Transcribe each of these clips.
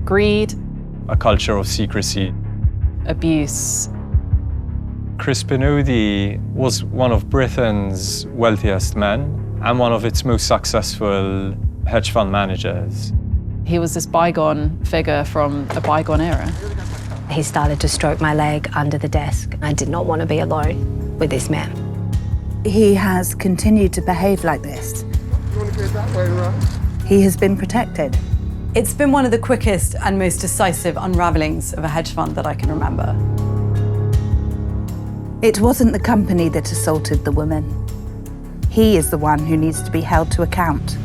greed, a culture of secrecy, abuse. Crispin Odey was one of Britain's wealthiest men and one of its most successful hedge fund managers. He was this bygone figure from a bygone era. He started to stroke my leg under the desk. I did not want to be alone with this man. He has continued to behave like this. You want to go that way around? He has been protected. It's been one of the quickest and most decisive unravelings of a hedge fund that I can remember. It wasn't the company that assaulted the woman. He is the one who needs to be held to account.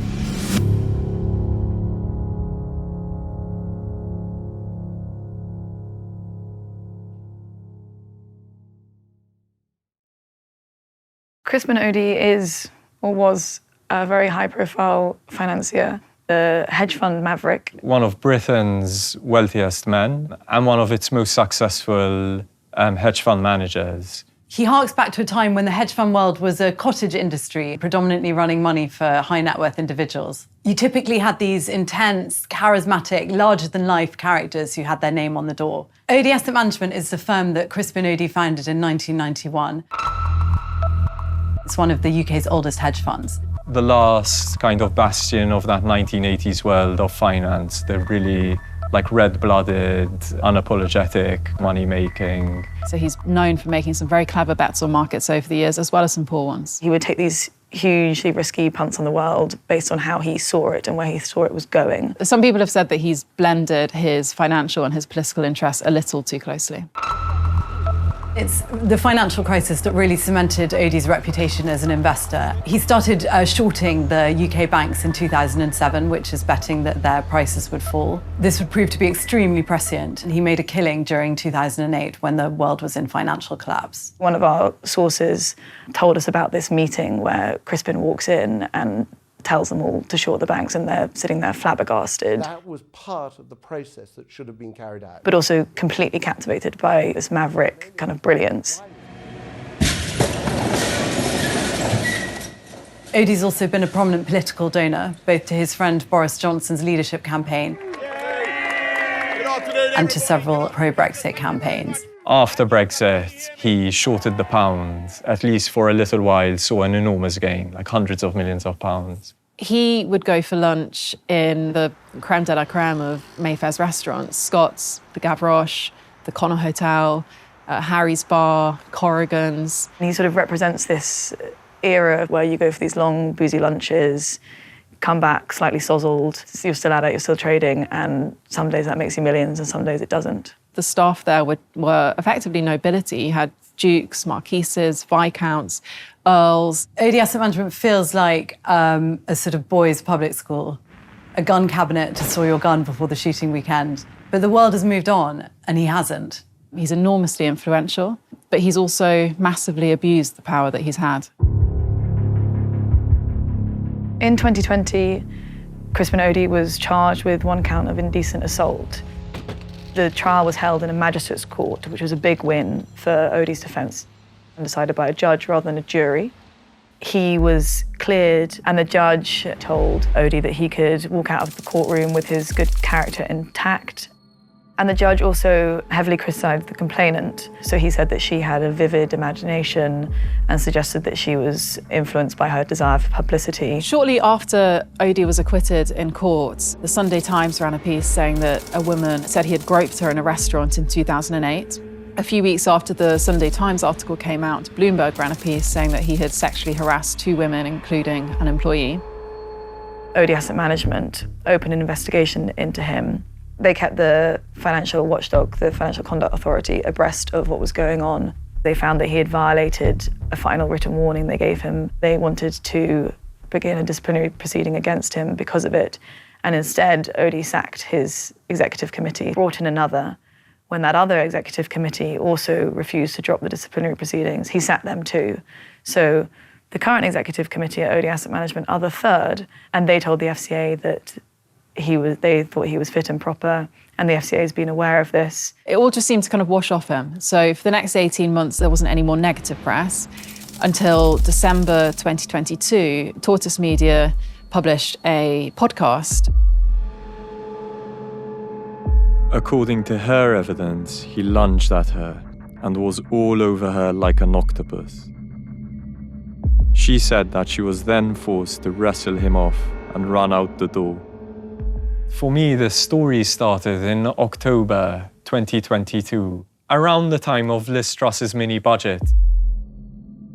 Crispin Odey is, or was, a very high-profile financier, the hedge fund maverick. One of Britain's wealthiest men and one of its most successful hedge fund managers. He harks back to a time when the hedge fund world was a cottage industry, predominantly running money for high net worth individuals. You typically had these intense, charismatic, larger-than-life characters who had their name on the door. Odey Asset Management is the firm that Crispin Odey founded in 1991. It's one of the UK's oldest hedge funds. The last kind of bastion of that 1980s world of finance. They're really like red-blooded, unapologetic, money-making. So he's known for making some very clever bets on markets over the years, as well as some poor ones. He would take these hugely risky punts on the world based on how he saw it and where he saw it was going. Some people have said that he's blended his financial and his political interests a little too closely. It's the financial crisis that really cemented Odey's reputation as an investor. He started shorting the UK banks in 2007, which is betting that their prices would fall. This would prove to be extremely prescient, and he made a killing during 2008 when the world was in financial collapse. One of our sources told us about this meeting where Crispin walks in and tells them all to short the banks, and they're sitting there flabbergasted. That was part of the process that should have been carried out. But also completely captivated by this maverick kind of brilliance. Odey's also been a prominent political donor, both to his friend Boris Johnson's leadership campaign and to several pro-Brexit campaigns. After Brexit, he shorted the pound, at least for a little while, saw an enormous gain, like hundreds of millions of pounds. He would go for lunch in the creme de la creme of Mayfair's restaurants, Scott's, the Gavroche, the Connor Hotel, Harry's Bar, Corrigan's. And he sort of represents this era where you go for these long, boozy lunches, come back slightly sozzled, you're still at it, you're still trading, and some days that makes you millions and some days it doesn't. The staff there were effectively nobility. You had dukes, marquises, viscounts, earls. Odey Asset Management feels like a sort of boys' public school, a gun cabinet to saw your gun before the shooting weekend. But the world has moved on, and he hasn't. He's enormously influential, but he's also massively abused the power that he's had. In 2020, Crispin Odey was charged with one count of indecent assault. The trial was held in a magistrate's court, which was a big win for Odey's defence, and decided by a judge rather than a jury. He was cleared, and the judge told Odey that he could walk out of the courtroom with his good character intact. And the judge also heavily criticised the complainant. So he said that she had a vivid imagination and suggested that she was influenced by her desire for publicity. Shortly after Odey was acquitted in court, the Sunday Times ran a piece saying that a woman said he had groped her in a restaurant in 2008. A few weeks after the Sunday Times article came out, Bloomberg ran a piece saying that he had sexually harassed 2 women, including an employee. Odey Asset Management opened an investigation into him. They kept the financial watchdog, the Financial Conduct Authority, abreast of what was going on. They found that he had violated a final written warning they gave him. They wanted to begin a disciplinary proceeding against him because of it. And instead, Odey sacked his executive committee, brought in another. When that other executive committee also refused to drop the disciplinary proceedings, he sacked them too. So the current executive committee at Odey Asset Management are the third, and they told the FCA that they thought he was fit and proper, and the FCA has been aware of this. It all just seemed to kind of wash off him. So for the next 18 months, there wasn't any more negative press until December 2022. Tortoise Media published a podcast. According to her evidence, he lunged at her and was all over her like an octopus. She said that she was then forced to wrestle him off and run out the door. For me, the story started in October 2022, around the time of Liz Truss's mini-budget.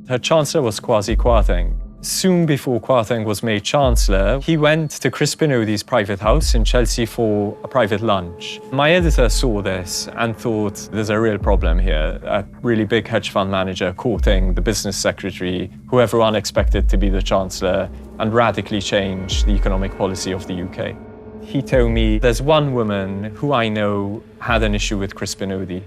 Her Chancellor was Kwasi Kwarteng. Soon before Kwarteng was made Chancellor, he went to Crispin Odey's private house in Chelsea for a private lunch. My editor saw this and thought, there's a real problem here. A really big hedge fund manager courting the business secretary, who everyone expected to be the Chancellor, and radically change the economic policy of the UK. He told me, there's one woman who I know had an issue with Crispin Odey.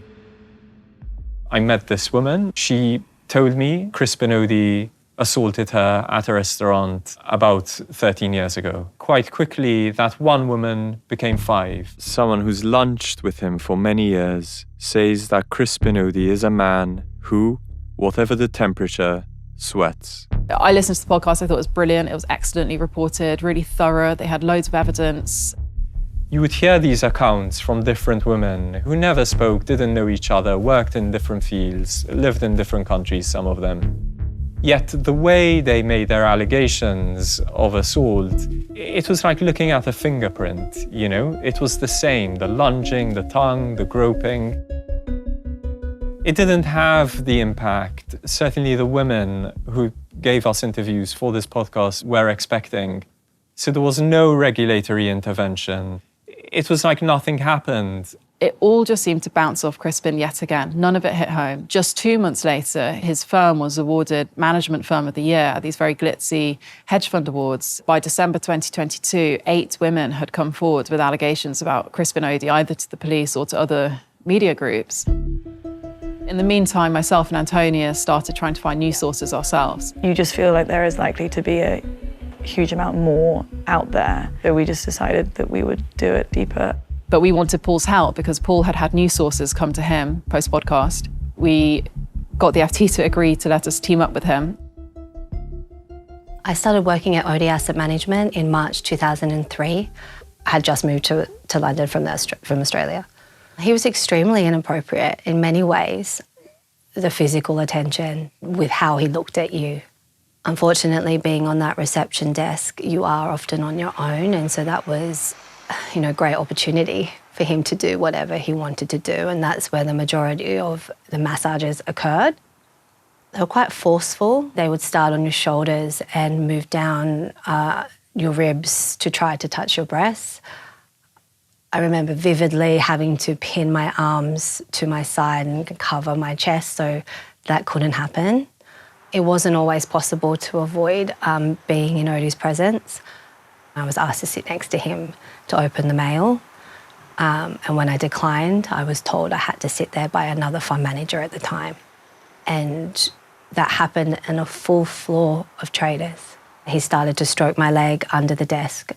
I met this woman. She told me Crispin Odey assaulted her at a restaurant about 13 years ago. Quite quickly, that one woman became 5. Someone who's lunched with him for many years says that Crispin Odey is a man who, whatever the temperature, sweats. I listened to the podcast, I thought it was brilliant. It was excellently reported, really thorough. They had loads of evidence. You would hear these accounts from different women who never spoke, didn't know each other, worked in different fields, lived in different countries, some of them. Yet the way they made their allegations of assault, it was like looking at a fingerprint, you know? It was the same, the lunging, the tongue, the groping. It didn't have the impact, certainly the women who gave us interviews for this podcast were expecting. So there was no regulatory intervention. It was like nothing happened. It all just seemed to bounce off Crispin yet again. None of it hit home. Just 2 months later, his firm was awarded Management Firm of the Year at these very glitzy hedge fund awards. By December 2022, 8 women had come forward with allegations about Crispin Odey, either to the police or to other media groups. In the meantime, myself and Antonia started trying to find news sources ourselves. You just feel like there is likely to be a huge amount more out there. So we just decided that we would do it deeper. But we wanted Paul's help because Paul had had news sources come to him post-podcast. We got the FT to agree to let us team up with him. I started working at Odey Asset Management in March 2003. I had just moved to London from Australia. He was extremely inappropriate in many ways. The physical attention with how he looked at you. Unfortunately, being on that reception desk, you are often on your own, and so that was great opportunity for him to do whatever he wanted to do, and that's where the majority of the massages occurred. They were quite forceful. They would start on your shoulders and move down your ribs to try to touch your breasts. I remember vividly having to pin my arms to my side and cover my chest so that couldn't happen. It wasn't always possible to avoid being in Odey's presence. I was asked to sit next to him to open the mail. And when I declined, I was told I had to sit there by another fund manager at the time. And that happened in a full floor of traders. He started to stroke my leg under the desk.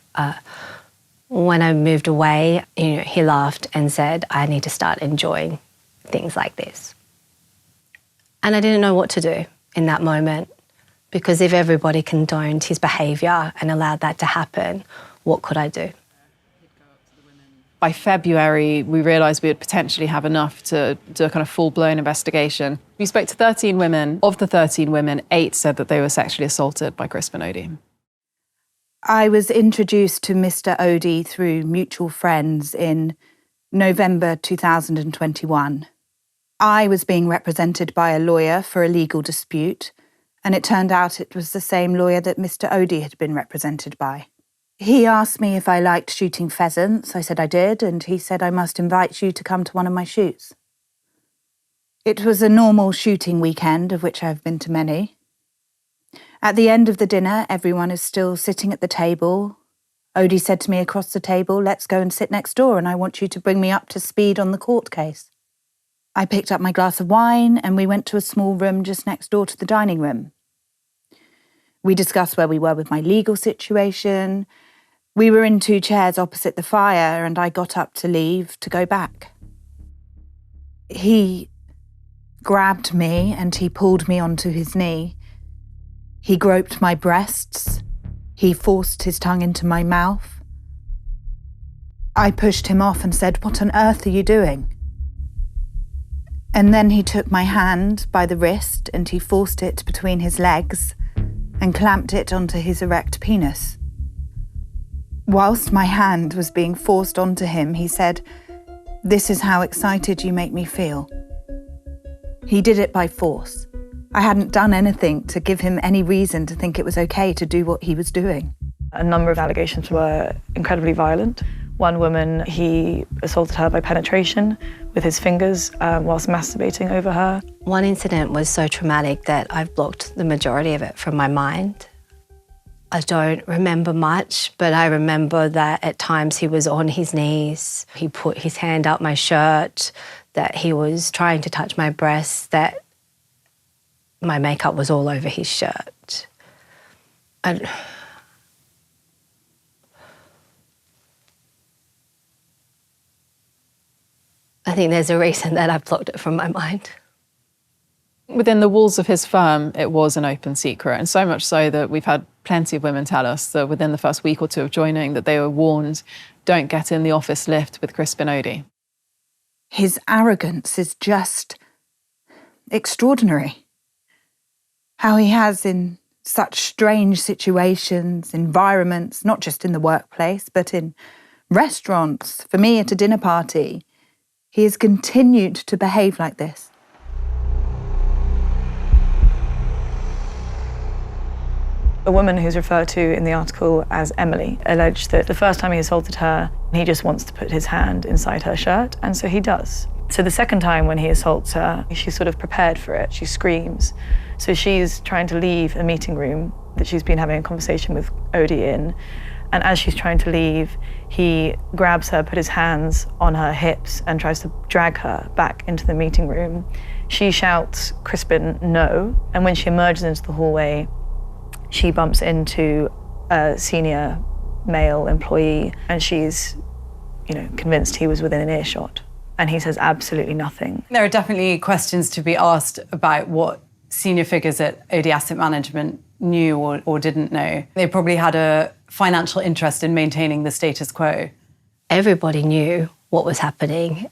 When I moved away, he laughed and said, I need to start enjoying things like this. And I didn't know what to do in that moment, because if everybody condoned his behaviour and allowed that to happen, what could I do? By February, we realised we would potentially have enough to do a kind of full-blown investigation. We spoke to 13 women. Of the 13 women, 8 said that they were sexually assaulted by Crispin Odey. I was introduced to Mr. Odey through mutual friends in November 2021. I was being represented by a lawyer for a legal dispute, and it turned out it was the same lawyer that Mr. Odey had been represented by. He asked me if I liked shooting pheasants. I said I did, and he said I must invite you to come to one of my shoots. It was a normal shooting weekend, of which I've been to many. At the end of the dinner, everyone is still sitting at the table. Odey said to me across the table, let's go and sit next door, and I want you to bring me up to speed on the court case. I picked up my glass of wine and we went to a small room just next door to the dining room. We discussed where we were with my legal situation. We were in 2 chairs opposite the fire and I got up to leave to go back. He grabbed me and he pulled me onto his knee. He groped my breasts. He forced his tongue into my mouth. I pushed him off and said, "What on earth are you doing?" And then he took my hand by the wrist and he forced it between his legs and clamped it onto his erect penis. Whilst my hand was being forced onto him, he said, "This is how excited you make me feel." He did it by force. I hadn't done anything to give him any reason to think it was okay to do what he was doing. A number of allegations were incredibly violent. One woman, he assaulted her by penetration with his fingers whilst masturbating over her. One incident was so traumatic that I've blocked the majority of it from my mind. I don't remember much, but I remember that at times he was on his knees. He put his hand up my shirt, that he was trying to touch my breasts, that my makeup was all over his shirt. I think there's a reason that I've blocked it from my mind. Within the walls of his firm, it was an open secret, and so much so that we've had plenty of women tell us that within the first week or two of joining that they were warned, don't get in the office lift with Crispin Odey. His arrogance is just extraordinary. How he has in such strange situations, environments, not just in the workplace, but in restaurants, for me at a dinner party, he has continued to behave like this. A woman who's referred to in the article as Emily alleged that the first time he assaulted her, he just wants to put his hand inside her shirt, and so he does. So the second time when he assaults her, she's sort of prepared for it. She screams. So she's trying to leave a meeting room that she's been having a conversation with Odey in, and as she's trying to leave, he grabs her, put his hands on her hips and tries to drag her back into the meeting room. She shouts, "Crispin, no," and when she emerges into the hallway, she bumps into a senior male employee and she's, convinced he was within an earshot. And he says absolutely nothing. There are definitely questions to be asked about what senior figures at Odey Asset Management knew or didn't know. They probably had a financial interest in maintaining the status quo. Everybody knew what was happening.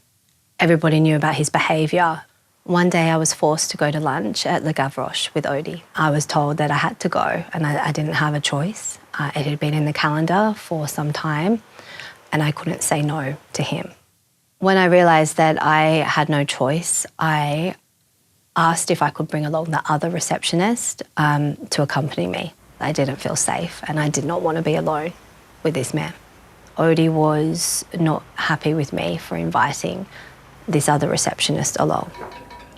Everybody knew about his behaviour. One day I was forced to go to lunch at Le Gavroche with Odey. I was told that I had to go and I didn't have a choice. It had been in the calendar for some time and I couldn't say no to him. When I realised that I had no choice, I asked if I could bring along the other receptionist to accompany me. I didn't feel safe and I did not want to be alone with this man. Odey was not happy with me for inviting this other receptionist along.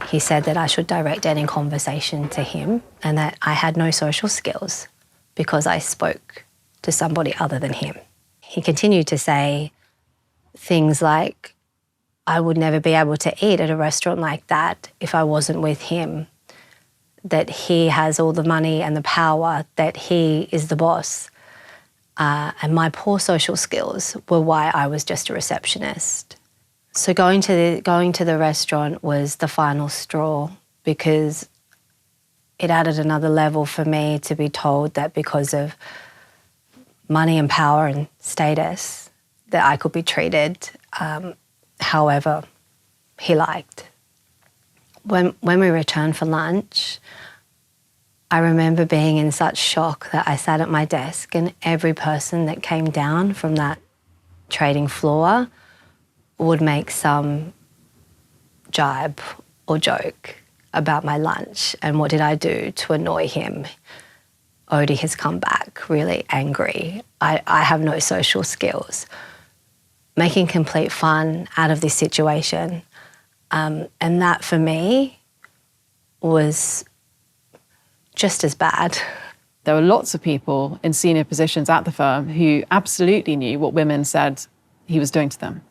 He said that I should direct any conversation to him and that I had no social skills because I spoke to somebody other than him. He continued to say things like, I would never be able to eat at a restaurant like that if I wasn't with him, that he has all the money and the power, that he is the boss. And my poor social skills were why I was just a receptionist. So going to the restaurant was the final straw because it added another level for me to be told that because of money and power and status that I could be treated however he liked. When we returned for lunch, I remember being in such shock that I sat at my desk and every person that came down from that trading floor would make some jibe or joke about my lunch. And what did I do to annoy him? Odey has come back really angry. I have no social skills. Making complete fun out of this situation. And that for me was just as bad. There were lots of people in senior positions at the firm who absolutely knew what women said he was doing to them.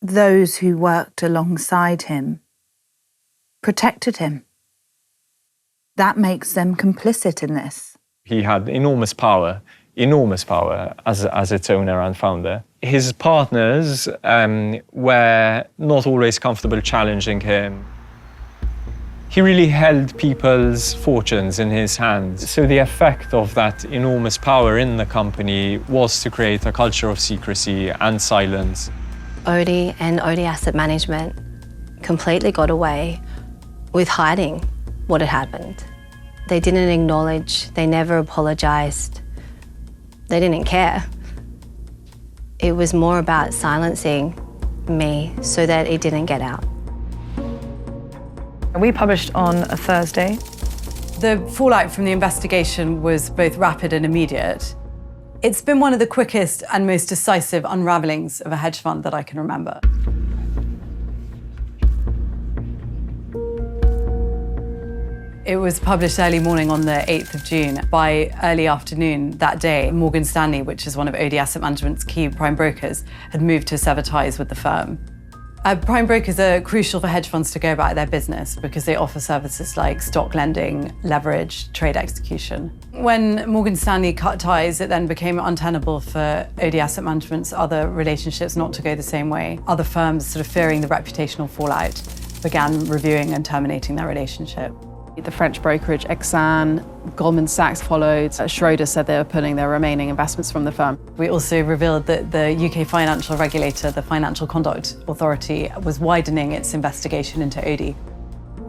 Those who worked alongside him protected him. That makes them complicit in this. He had enormous power as its owner and founder. His partners were not always comfortable challenging him. He really held people's fortunes in his hands. So the effect of that enormous power in the company was to create a culture of secrecy and silence. Odey and Odey Asset Management completely got away with hiding what had happened. They didn't acknowledge, they never apologised, they didn't care. It was more about silencing me so that it didn't get out. We published on a Thursday. The fallout from the investigation was both rapid and immediate. It's been one of the quickest and most decisive unravellings of a hedge fund that I can remember. It was published early morning on the 8th of June. By early afternoon that day, Morgan Stanley, which is one of Odey Asset Management's key prime brokers, had moved to sever ties with the firm. Prime brokers are crucial for hedge funds to go about their business because they offer services like stock lending, leverage, trade execution. When Morgan Stanley cut ties, it then became untenable for Odey Asset Management's other relationships not to go the same way. Other firms, sort of fearing the reputational fallout, began reviewing and terminating their relationship. The French brokerage Exane, Goldman Sachs followed. Schroeder said they were pulling their remaining investments from the firm. We also revealed that the UK financial regulator, the Financial Conduct Authority, was widening its investigation into Odey.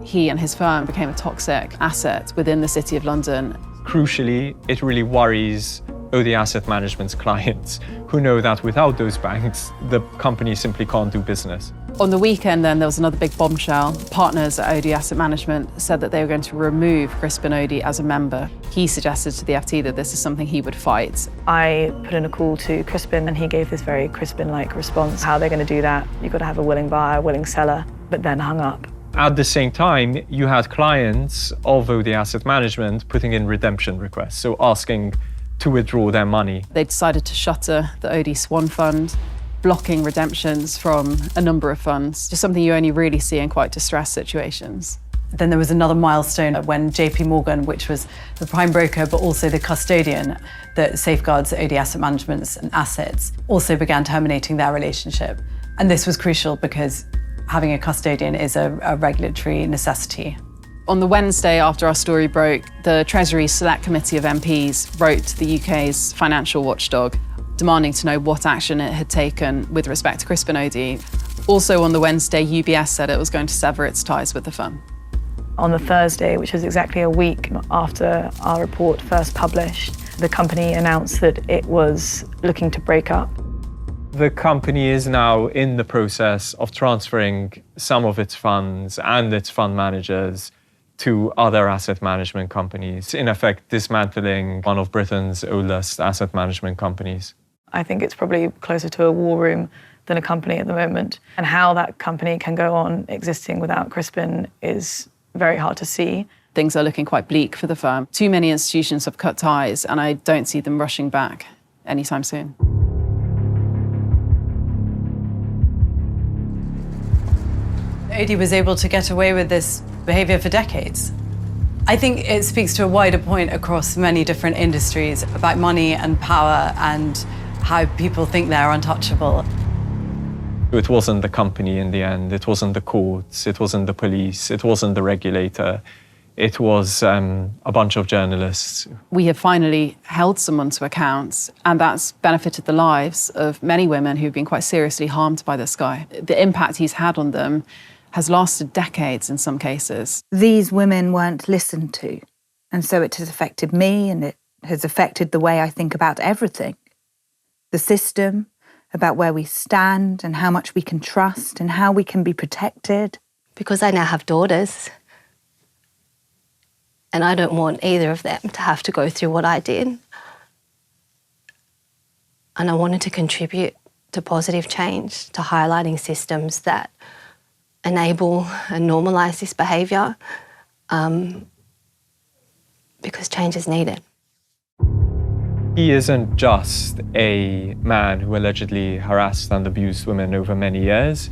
He and his firm became a toxic asset within the City of London. Crucially, it really worries Odey Asset Management's clients who know that without those banks, the company simply can't do business. On the weekend then, there was another big bombshell. Partners at Odey Asset Management said that they were going to remove Crispin Odey as a member. He suggested to the FT that this is something he would fight. I put in a call to Crispin and he gave this very Crispin-like response. How they're going to do that? You've got to have a willing buyer, a willing seller, but then hung up. At the same time, you had clients of Odey Asset Management putting in redemption requests, so asking to withdraw their money. They decided to shutter the Odey Swan Fund, blocking redemptions from a number of funds, just something you only really see in quite distressed situations. Then there was another milestone when JP Morgan, which was the prime broker but also the custodian that safeguards Odey Asset Management's assets, also began terminating their relationship. And this was crucial because having a custodian is a regulatory necessity. On the Wednesday after our story broke, the Treasury Select Committee of MPs wrote to the UK's financial watchdog, demanding to know what action it had taken with respect to Crispin Odey. Also on the Wednesday, UBS said it was going to sever its ties with the firm. On the Thursday, which was exactly a week after our report first published, the company announced that it was looking to break up. The company is now in the process of transferring some of its funds and its fund managers to other asset management companies, in effect dismantling one of Britain's oldest asset management companies. I think it's probably closer to a war room than a company at the moment. And how that company can go on existing without Crispin is very hard to see. Things are looking quite bleak for the firm. Too many institutions have cut ties, and I don't see them rushing back anytime soon. Odey was able to get away with this behaviour for decades. I think it speaks to a wider point across many different industries about money and power and how people think they're untouchable. It wasn't the company in the end, it wasn't the courts, it wasn't the police, it wasn't the regulator. It was a bunch of journalists. We have finally held someone to account, and that's benefited the lives of many women who've been quite seriously harmed by this guy. The impact he's had on them has lasted decades in some cases. These women weren't listened to, and so it has affected me, and it has affected the way I think about everything. The system, about where we stand and how much we can trust and how we can be protected. Because I now have daughters, and I don't want either of them to have to go through what I did. And I wanted to contribute to positive change, to highlighting systems that enable and normalise this behaviour, because change is needed. He isn't just a man who allegedly harassed and abused women over many years.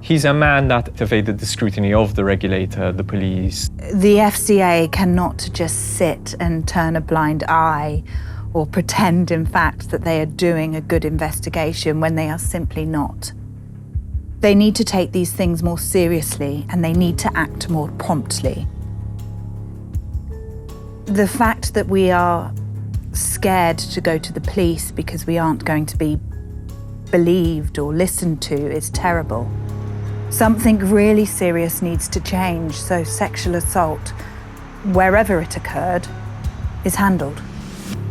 He's a man that evaded the scrutiny of the regulator, the police. The FCA cannot just sit and turn a blind eye or pretend, in fact, that they are doing a good investigation when they are simply not. They need to take these things more seriously and they need to act more promptly. The fact that we are scared to go to the police because we aren't going to be believed or listened to is terrible. Something really serious needs to change so sexual assault, wherever it occurred, is handled.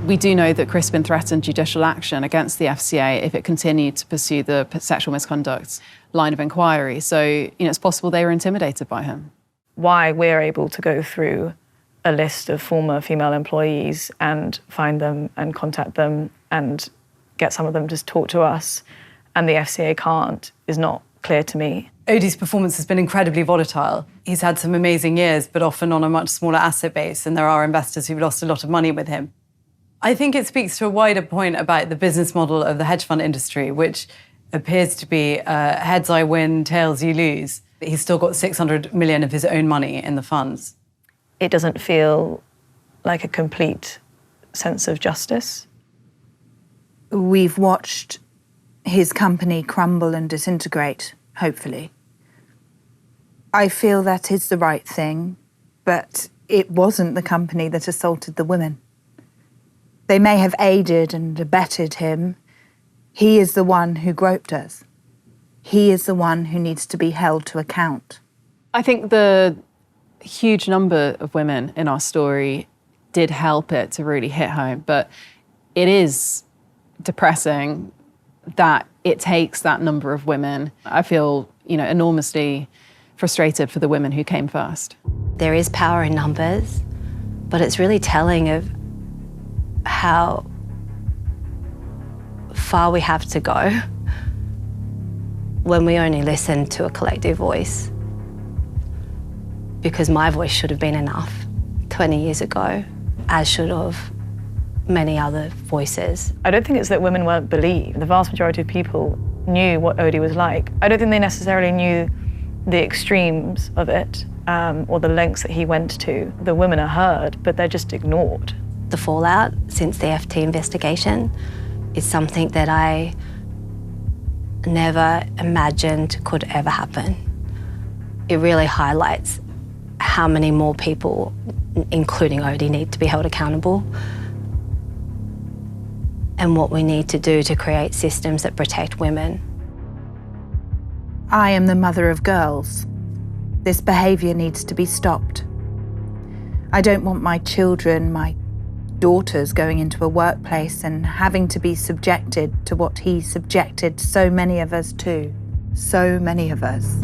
We do know that Crispin threatened judicial action against the FCA if it continued to pursue the sexual misconduct line of inquiry. So, it's possible they were intimidated by him. Why we're able to go through a list of former female employees and find them and contact them and get some of them to talk to us, and the FCA can't, is not clear to me. Odey's performance has been incredibly volatile. He's had some amazing years, but often on a much smaller asset base, and there are investors who've lost a lot of money with him. I think it speaks to a wider point about the business model of the hedge fund industry, which appears to be heads I win, tails you lose. He's still got 600 million of his own money in the funds. It doesn't feel like a complete sense of justice. We've watched his company crumble and disintegrate, hopefully. I feel that is the right thing, but it wasn't the company that assaulted the women. They may have aided and abetted him. He is the one who groped us. He is the one who needs to be held to account. I think the huge number of women in our story did help it to really hit home, but it is depressing that it takes that number of women. I feel, enormously frustrated for the women who came first. There is power in numbers, but it's really telling of how far we have to go when we only listen to a collective voice. Because my voice should have been enough 20 years ago, as should have many other voices. I don't think it's that women weren't believed. The vast majority of people knew what Odey was like. I don't think they necessarily knew the extremes of it or the lengths that he went to. The women are heard, but they're just ignored. The fallout since the FT investigation is something that I never imagined could ever happen. It really highlights how many more people, including Odey, need to be held accountable, and what we need to do to create systems that protect women. I am the mother of girls. This behaviour needs to be stopped. I don't want my children, my daughters, going into a workplace and having to be subjected to what he subjected so many of us to. So many of us.